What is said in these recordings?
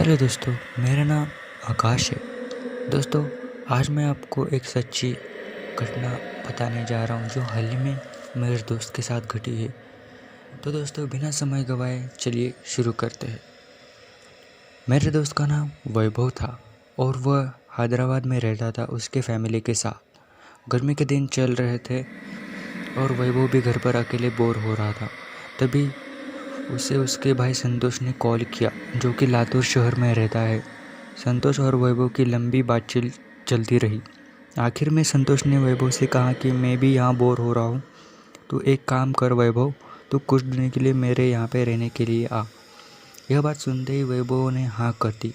Hello दोस्तों, मेरा नाम आकाश है। दोस्तों, आज मैं आपको एक सच्ची घटना बताने जा रहा हूँ जो हाल ही में मेरे दोस्त के साथ घटी है। तो दोस्तों, बिना समय गवाए चलिए शुरू करते हैं। मेरे दोस्त का नाम वैभव था और वह हैदराबाद में रहता था उसके फैमिली के साथ। गर्मी के दिन चल रहे थे और वैभव भी घर पर अकेले बोर हो रहा था। तभी उसे उसके भाई संतोष ने कॉल किया, जो कि लातूर शहर में रहता है। संतोष और वैभव की लंबी बातचीत चलती रही। आखिर में संतोष ने वैभव से कहा कि मैं भी यहाँ बोर हो रहा हूँ, तू एक काम कर वैभव, तू कुछ दिन के लिए मेरे यहाँ पे रहने के लिए आ। यह बात सुनते ही वैभव ने हाँ कर दी।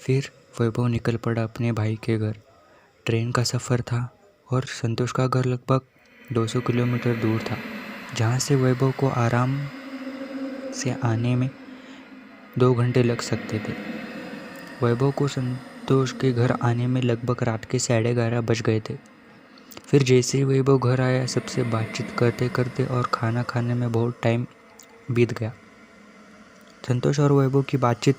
फिर वैभव निकल पड़ा अपने भाई के घर। ट्रेन का सफ़र था और संतोष का घर लगभग 200 किलोमीटर दूर था, जहाँ से वैभव को आराम से आने में 2 घंटे लग सकते थे। वैभव को संतोष के घर आने में लगभग रात के 11:30 बज गए थे। फिर जैसे ही वैभव घर आया, सबसे बातचीत करते करते और खाना खाने में बहुत टाइम बीत गया। संतोष और वैभव की बातचीत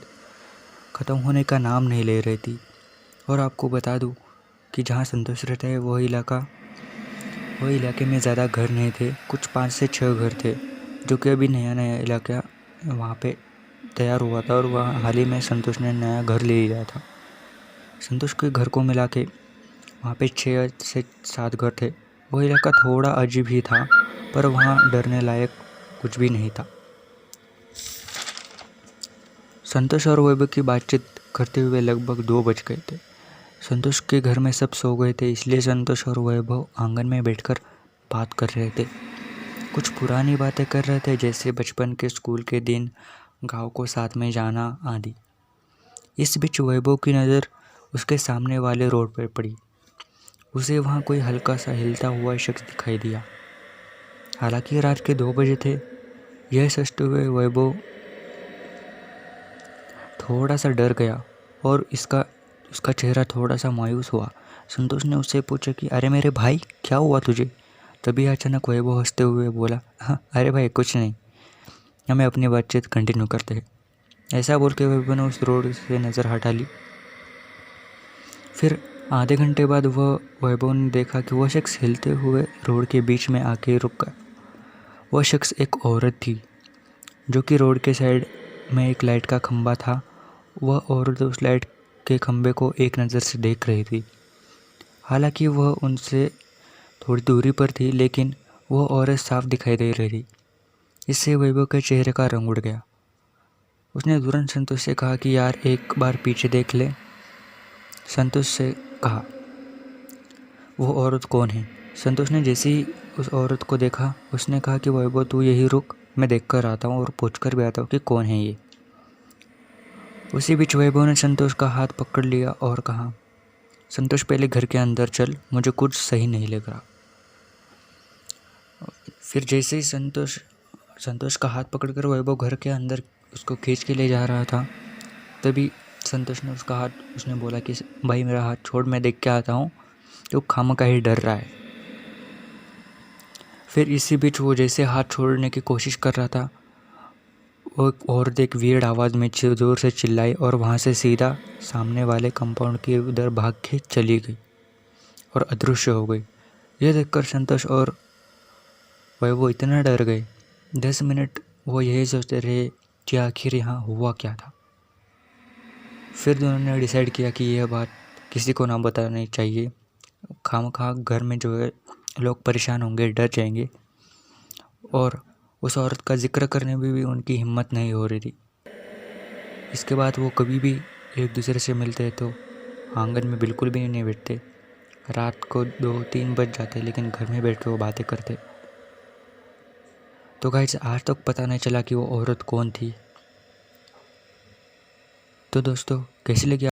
ख़त्म होने का नाम नहीं ले रही थी। और आपको बता दूं कि जहाँ संतोष रहता है वह इलाके में ज़्यादा घर नहीं थे। कुछ 5 से 6 घर थे, जो कि अभी नया नया इलाका वहाँ पे तैयार हुआ था और वहाँ हाल ही में संतोष ने नया घर ले लिया था। संतोष के घर को मिला के वहाँ पे 6 से 7 घर थे। वो इलाका थोड़ा अजीब ही था, पर वहाँ डरने लायक कुछ भी नहीं था। संतोष और वैभव की बातचीत करते हुए लगभग 2 बज गए थे। संतोष के घर में सब सो गए थे, इसलिए संतोष और वैभव आंगन में बैठकर बात कर रहे थे। कुछ पुरानी बातें कर रहे थे, जैसे बचपन के स्कूल के दिन, गांव को साथ में जाना आदि। इस बीच वैभव की नज़र उसके सामने वाले रोड पर पड़ी। उसे वहाँ कोई हल्का सा हिलता हुआ शख्स दिखाई दिया। हालांकि रात के 2 बजे थे। यह सोचते हुए वैभव थोड़ा सा डर गया और उसका चेहरा थोड़ा सा मायूस हुआ। संतोष ने उससे पूछा कि अरे मेरे भाई, क्या हुआ तुझे? तभी अचानक वैभव हंसते हुए बोला, हाँ अरे भाई कुछ नहीं, हमें अपनी बातचीत कंटिन्यू करते हैं। ऐसा बोल के वैभव ने उस रोड से नज़र हटा ली। फिर आधे घंटे बाद वैभव ने देखा कि वह शख्स हिलते हुए रोड के बीच में आके रुक गया। वह शख्स एक औरत थी, जो कि रोड के साइड में एक लाइट का खंभा था। वह औरत उस लाइट के खंभे को एक नज़र से देख रही थी। हालांकि वह उनसे थोड़ी दूरी पर थी, लेकिन वह औरत साफ दिखाई दे रही थी। इससे वैभव के चेहरे का रंग उड़ गया। उसने तुरंत संतोष से कहा कि यार एक बार पीछे देख ले। संतोष से कहा, वो औरत कौन है? संतोष ने जैसे ही उस औरत को देखा, उसने कहा कि वैभव तू यही रुक, मैं देख कर आता हूँ और पूछ कर भी आता हूँ कि कौन है ये। उसी बीच वैभव ने संतोष का हाथ पकड़ लिया और कहा, संतोष पहले घर के अंदर चल, मुझे कुछ सही नहीं लग रहा। फिर जैसे ही संतोष का हाथ पकड़कर वैभव घर के अंदर उसको खींच के ले जा रहा था, तभी संतोष ने उसका हाथ, उसने बोला कि भाई मेरा हाथ छोड़, मैं देख के आता हूँ, तो खामखा ही डर रहा है। फिर इसी बीच वो जैसे हाथ छोड़ने की कोशिश कर रहा था, वो एक औरत एक वियर्ड आवाज़ में ज़ोर से चिल्लाई और वहाँ से सीधा सामने वाले कंपाउंड के उधर भाग के चली गई और अदृश्य हो गई। यह देखकर संतोष और वो इतना डर गए। 10 मिनट वो यही सोचते रहे कि आखिर यहाँ हुआ क्या था। फिर दोनों ने डिसाइड किया कि यह बात किसी को ना बतानी चाहिए। खामखा घर में जो है लोग परेशान होंगे, डर जाएंगे, और उस औरत का जिक्र करने में भी उनकी हिम्मत नहीं हो रही थी। इसके बाद वो कभी भी एक दूसरे से मिलते तो आंगन में बिल्कुल भी नहीं बैठते। रात को 2-3 बज जाते, लेकिन घर में बैठ के वो बातें करते। तो गाइस, आज तक पता नहीं चला कि वो औरत कौन थी। तो दोस्तों, कैसी लगी